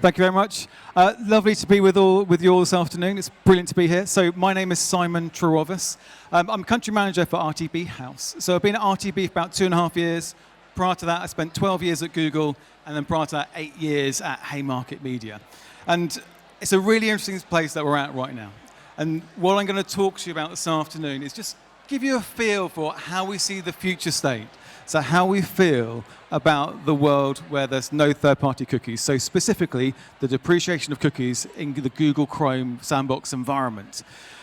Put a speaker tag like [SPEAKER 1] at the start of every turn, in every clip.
[SPEAKER 1] Thank you very much. Lovely to be with you all this afternoon. It's brilliant to be here. So my name is Simon Trewavas. I'm country manager for RTB House. So I've been at RTB for about 2.5 years. Prior to that, I spent 12 years at Google, and then prior to that, 8 years at Haymarket Media. And it's a really interesting place that we're at right now. And what I'm going to talk to you about this afternoon is just give you a feel for how we see the future state. So how we feel about the world where there's no third-party cookies. So specifically, the depreciation of cookies in the Google Chrome sandbox environment.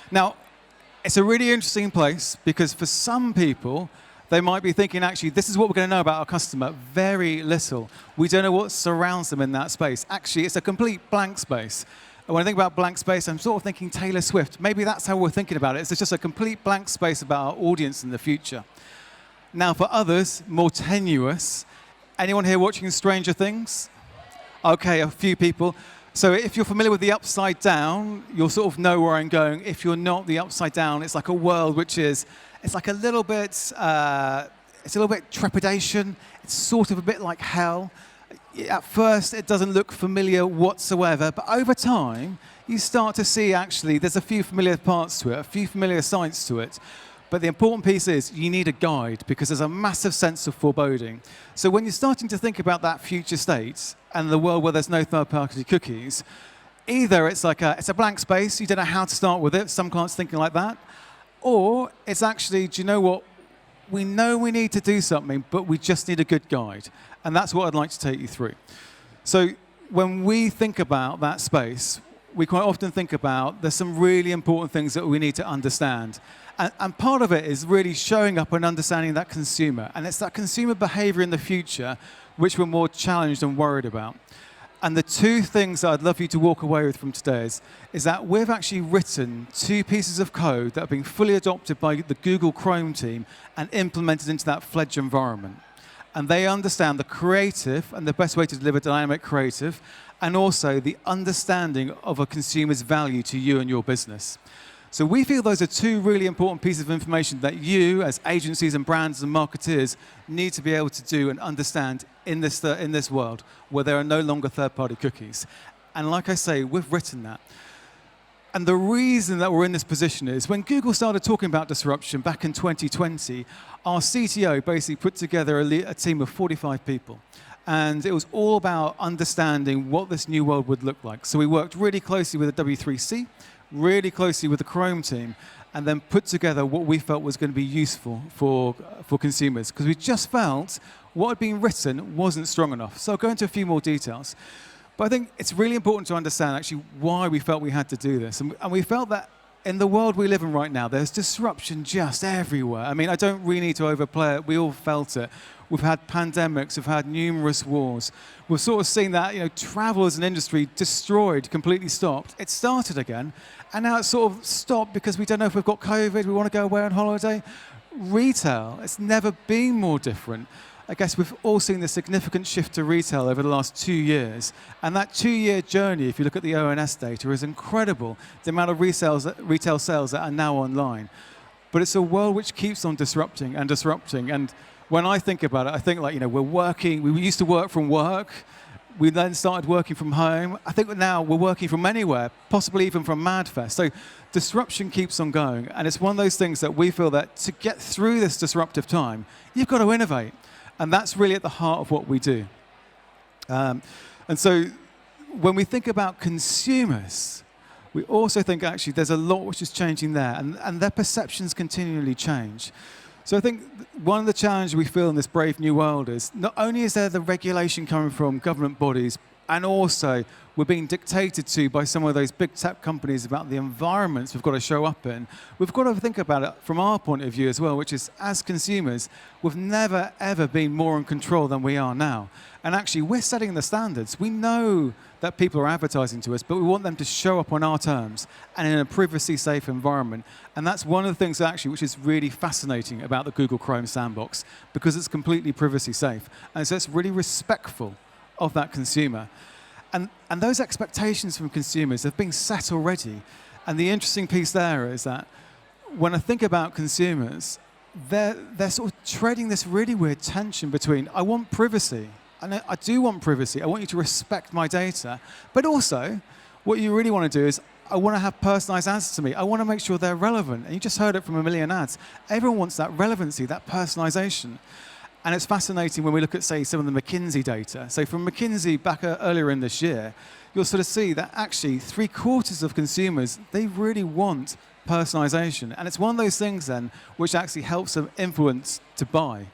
[SPEAKER 1] Now, it's a really interesting place because for some people, they might be thinking, actually, this is what we're going to know about our customer. Very little. We don't know what surrounds them in that space. Actually, it's a complete blank space. And when I think about blank space, I'm sort of thinking Taylor Swift. Maybe that's how we're thinking about it. It's just a complete blank space about our audience in the future. Now, for others, more tenuous, anyone here watching Stranger Things? Okay, a few people. So if you're familiar with the Upside Down, you'll sort of know where I'm going. If you're not, the Upside Down, it's like a world which is, it's like a little bit, it's a little bit trepidation. It's sort of a bit like hell. At first, it doesn't look familiar whatsoever, but over time, you start to see actually there's a few familiar parts to it, a few familiar sides to it. But the important piece is you need a guide because there's a massive sense of foreboding. So when you're starting to think about that future state and the world where there's no third-party cookies, either it's like it's a blank space, you don't know how to start with it, some clients thinking like that, or it's actually, do you know what, we know we need to do something, but we just need a good guide. And that's what I'd like to take you through. So when we think about that space, we quite often think about there's some really important things that we need to understand. And part of it is really showing up and understanding that consumer. And it's that consumer behavior in the future which we're more challenged and worried about. And the two things that I'd love you to walk away with from today is that we've actually written 2 pieces of code that are being fully adopted by the Google Chrome team and implemented into that fledged environment. And they understand the creative and the best way to deliver dynamic creative, and also the understanding of a consumer's value to you and your business. So we feel those are 2 really important pieces of information that you, as agencies and brands and marketeers, need to be able to do and understand in this world where there are no longer third-party cookies. And like I say, we've written that. And the reason that we're in this position is when Google started talking about disruption back in 2020, our CTO basically put together a team of 45 people. And it was all about understanding what this new world would look like. So we worked really closely with the W3C, really closely with the Chrome team, and then put together what we felt was going to be useful for consumers. Because we just felt what had been written wasn't strong enough. So I'll go into a few more details. But I think it's really important to understand actually why we felt we had to do this. And we felt that in the world we live in right now, there's disruption just everywhere. I mean, I don't really need to overplay it. We all felt it. We've had pandemics. We've had numerous wars. We've sort of seen that, travel as an industry destroyed, completely stopped. It started again, and now it's sort of stopped because we don't know if we've got COVID. We want to go away on holiday. Retail, it's never been more different. I guess we've all seen the significant shift to retail over the last 2 years. And that 2-year journey, if you look at the ONS data, is incredible. The amount of retail sales that are now online. But it's a world which keeps on disrupting and disrupting. And when I think about it, I think we're working, we used to work from work. We then started working from home. I think now we're working from anywhere, possibly even from MadFest. So disruption keeps on going. And it's one of those things that we feel that to get through this disruptive time, you've got to innovate. And that's really at the heart of what we do. And so when we think about consumers, we also think actually there's a lot which is changing there, and their perceptions continually change. So I think one of the challenges we feel in this brave new world is not only is there the regulation coming from government bodies, and also we're being dictated to by some of those big tech companies about the environments we've got to show up in. We've got to think about it from our point of view as well, which is as consumers, we've never, ever been more in control than we are now. And actually, we're setting the standards. We know that people are advertising to us, but we want them to show up on our terms and in a privacy-safe environment. And that's one of the things actually which is really fascinating about the Google Chrome sandbox, because it's completely privacy-safe. And so it's really respectful of that consumer. And those expectations from consumers have been set already. And the interesting piece there is that when I think about consumers, they're sort of treading this really weird tension between, I want privacy, And I do want privacy. I want you to respect my data. But also, what you really want to do is, I want to have personalized ads to me. I want to make sure they're relevant. And you just heard it from a million ads. Everyone wants that relevancy, that personalization. And it's fascinating when we look at, say, some of the McKinsey data. So from McKinsey back earlier in this year, you'll sort of see that actually 3/4 of consumers, they really want personalization. And it's one of those things then which actually helps them influence to buy.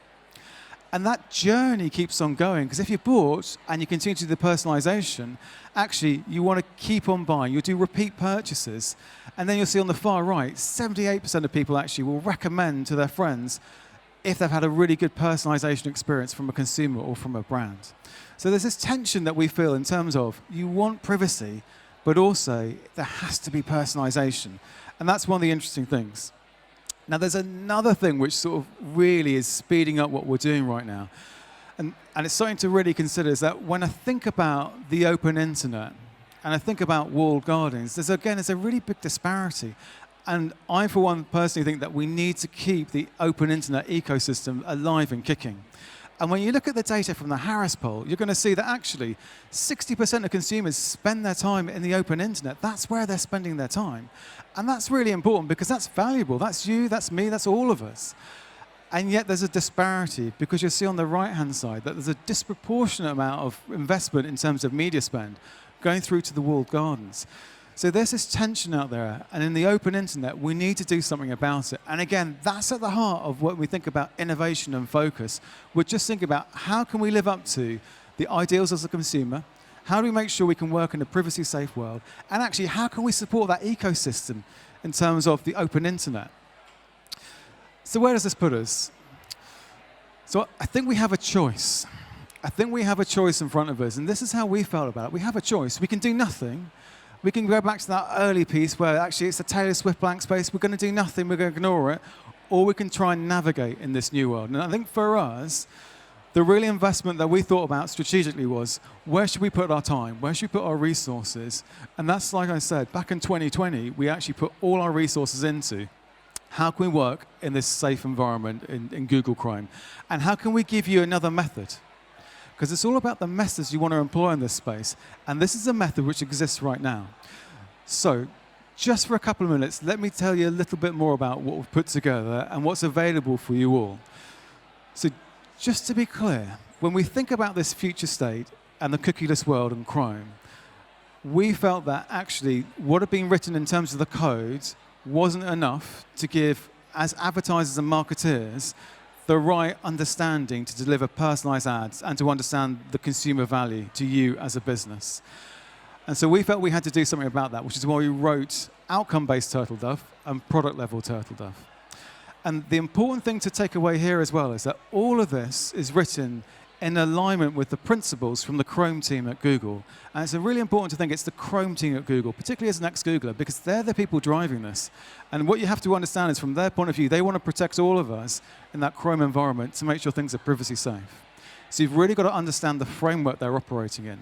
[SPEAKER 1] And that journey keeps on going, because if you're bought and you continue to do the personalization, actually you want to keep on buying. You'll do repeat purchases. And then you'll see on the far right, 78% of people actually will recommend to their friends if they've had a really good personalization experience from a consumer or from a brand. So there's this tension that we feel in terms of you want privacy, but also there has to be personalization. And that's one of the interesting things. Now, there's another thing which sort of really is speeding up what we're doing right now. And it's something to really consider, is that when I think about the open internet and I think about walled gardens, there's a really big disparity. And I, for one, personally think that we need to keep the open internet ecosystem alive and kicking. And when you look at the data from the Harris poll, you're going to see that actually 60% of consumers spend their time in the open internet. That's where they're spending their time. And that's really important because that's valuable. That's you, that's me, that's all of us. And yet there's a disparity because you'll see on the right-hand side that there's a disproportionate amount of investment in terms of media spend going through to the walled gardens. So there's this tension out there, and in the open internet, we need to do something about it. And again, that's at the heart of what we think about innovation and focus. We're just thinking about how can we live up to the ideals as a consumer, how do we make sure we can work in a privacy-safe world, and actually, how can we support that ecosystem in terms of the open internet? So where does this put us? So I think we have a choice. I think we have a choice in front of us, and this is how we felt about it. We have a choice. We can do nothing. We can go back to that early piece where actually it's a Taylor Swift blank space. We're going to do nothing. We're going to ignore it. Or we can try and navigate in this new world. And I think for us, the real investment that we thought about strategically was, where should we put our time? Where should we put our resources? And that's, like I said, back in 2020, we actually put all our resources into how can we work in this safe environment in Google Chrome? And how can we give you another method? Because it's all about the methods you want to employ in this space. And this is a method which exists right now. So just for a couple of minutes, let me tell you a little bit more about what we've put together and what's available for you all. So just to be clear, when we think about this future state and the cookieless world in Chrome, we felt that actually what had been written in terms of the code wasn't enough to give, as advertisers and marketeers, the right understanding to deliver personalized ads and to understand the consumer value to you as a business. And so we felt we had to do something about that, which is why we wrote outcome-based turtle dove and product-level turtle dove. And the important thing to take away here as well is that all of this is written in alignment with the principles from the Chrome team at Google. And it's really important to think it's the Chrome team at Google, particularly as an ex-Googler, because they're the people driving this. And what you have to understand is from their point of view, they want to protect all of us in that Chrome environment to make sure things are privacy safe. So you've really got to understand the framework they're operating in.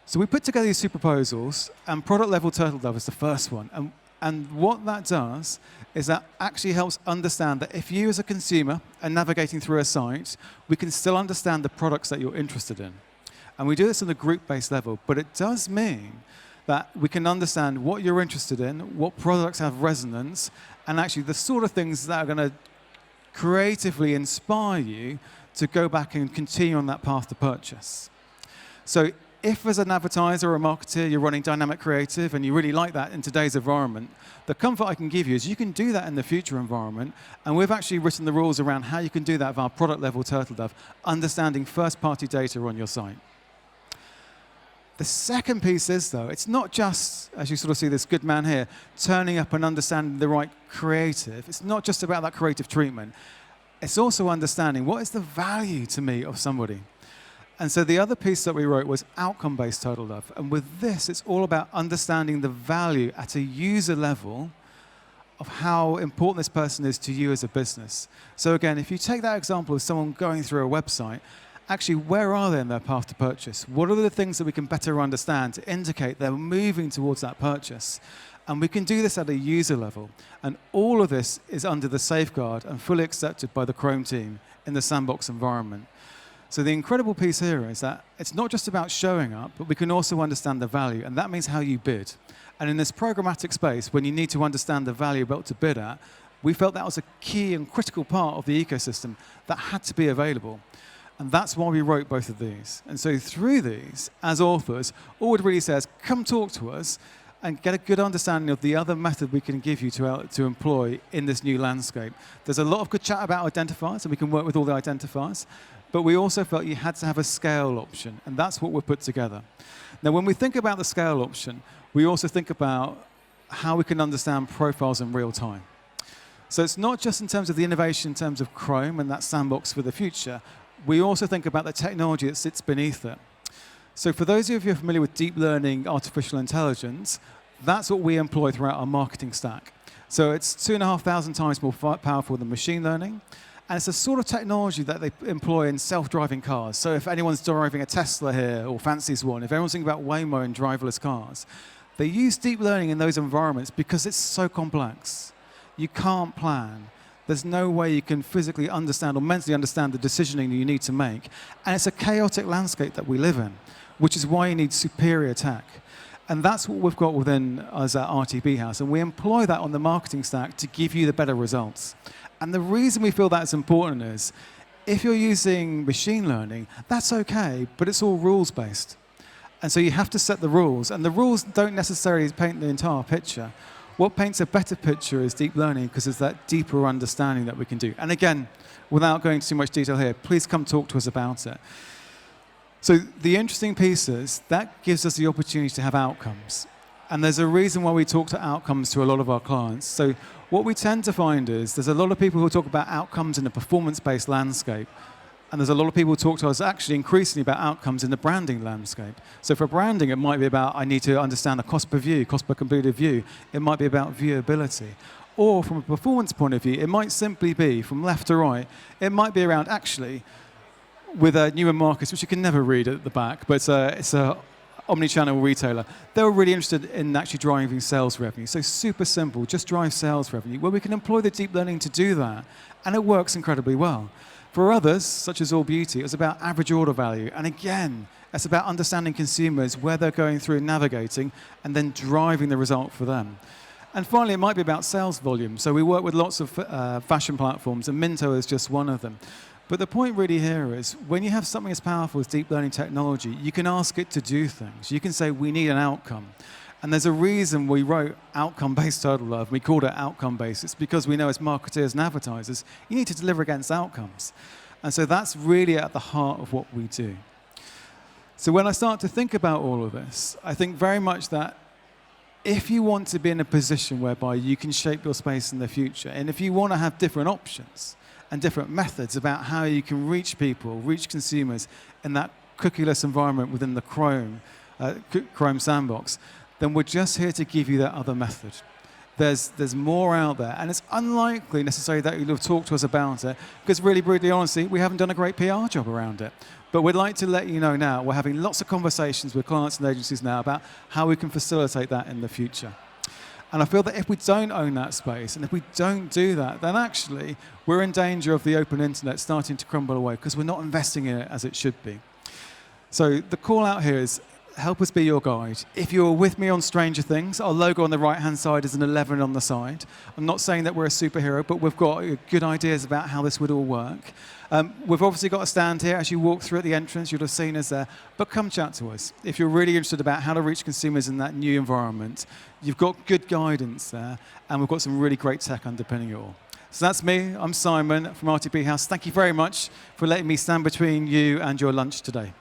[SPEAKER 1] So we put together these two proposals, and product-level turtle dove is the first one. And what that does is that actually helps understand that if you as a consumer are navigating through a site, we can still understand the products that you're interested in. And we do this on a group-based level, but it does mean that we can understand what you're interested in, what products have resonance, and actually the sort of things that are going to creatively inspire you to go back and continue on that path to purchase. So if as an advertiser or a marketer you're running dynamic creative and you really like that in today's environment, the comfort I can give you is you can do that in the future environment, and we've actually written the rules around how you can do that with our product-level turtle dove, understanding first-party data on your site. The second piece is, though, it's not just, as you sort of see this good man here, turning up and understanding the right creative. It's not just about that creative treatment. It's also understanding what is the value to me of somebody. And so the other piece that we wrote was outcome-based turtle dove. And with this, it's all about understanding the value at a user level of how important this person is to you as a business. So again, if you take that example of someone going through a website, actually, where are they in their path to purchase? What are the things that we can better understand to indicate they're moving towards that purchase? And we can do this at a user level. And all of this is under the safeguard and fully accepted by the Chrome team in the sandbox environment. So the incredible piece here is that it's not just about showing up, but we can also understand the value, and that means how you bid. And in this programmatic space, when you need to understand the value about to bid at, we felt that was a key and critical part of the ecosystem that had to be available. And that's why we wrote both of these. And so through these, as authors, all it really says, come talk to us and get a good understanding of the other method we can give you to employ in this new landscape. There's a lot of good chat about identifiers, and we can work with all the identifiers, but we also felt you had to have a scale option, and that's what we've put together. Now, when we think about the scale option, we also think about how we can understand profiles in real time. So it's not just in terms of the innovation in terms of Chrome and that sandbox for the future. We also think about the technology that sits beneath it. So for those of you who are familiar with deep learning, artificial intelligence, that's what we employ throughout our marketing stack. So it's 2,500 times more powerful than machine learning. And it's the sort of technology that they employ in self-driving cars. So if anyone's driving a Tesla here or fancies one, if everyone's thinking about Waymo and driverless cars, they use deep learning in those environments because it's so complex. You can't plan. There's no way you can physically understand or mentally understand the decisioning that you need to make. And it's a chaotic landscape that we live in, which is why you need superior tech. And that's what we've got within us at RTB House. And we employ that on the marketing stack to give you the better results. And the reason we feel that's important is, if you're using machine learning, that's okay, but it's all rules-based. And so you have to set the rules. And the rules don't necessarily paint the entire picture. What paints a better picture is deep learning, because it's that deeper understanding that we can do. And again, without going into too much detail here, please come talk to us about it. So the interesting piece is that gives us the opportunity to have outcomes. And there's a reason why we talk to outcomes to a lot of our clients. So what we tend to find is there's a lot of people who talk about outcomes in a performance-based landscape. And there's a lot of people who talk to us actually increasingly about outcomes in the branding landscape. So for branding, it might be about, I need to understand the cost per view, cost per completed view. It might be about viewability. Or from a performance point of view, it might simply be, from left to right, it might be around actually, with Neiman Marcus, which you can never read at the back, but it's a omni-channel retailer. They were really interested in actually driving sales revenue. So super simple, just drive sales revenue. Well, we can employ the deep learning to do that, and it works incredibly well. For others, such as All Beauty, it's about average order value. And again, it's about understanding consumers, where they're going through and navigating, and then driving the result for them. And finally, it might be about sales volume. So we work with lots of fashion platforms, and Minto is just one of them. But the point really here is, when you have something as powerful as deep learning technology, you can ask it to do things. You can say, we need an outcome. And there's a reason we wrote outcome-based total love. We called it outcome-based. It's because we know as marketers and advertisers, you need to deliver against outcomes. And so that's really at the heart of what we do. So when I start to think about all of this, I think very much that if you want to be in a position whereby you can shape your space in the future, and if you want to have different options and different methods about how you can reach people, reach consumers in that cookieless environment within the Chrome sandbox, then we're just here to give you that other method. There's more out there, and it's unlikely necessarily that you'll have talked to us about it, because really, brutally honestly, we haven't done a great PR job around it. But we'd like to let you know now, we're having lots of conversations with clients and agencies now about how we can facilitate that in the future. And I feel that if we don't own that space, and if we don't do that, then actually we're in danger of the open internet starting to crumble away, because we're not investing in it as it should be. So the call out here is, help us be your guide. If you're with me on Stranger Things, our logo on the right-hand side is an 11 on the side. I'm not saying that we're a superhero, but we've got good ideas about how this would all work. We've obviously got a stand here. As you walk through at the entrance, you'll have seen us there. But come chat to us. If you're really interested about how to reach consumers in that new environment, you've got good guidance there, and we've got some really great tech underpinning it all. So that's me. I'm Simon from RTB House. Thank you very much for letting me stand between you and your lunch today.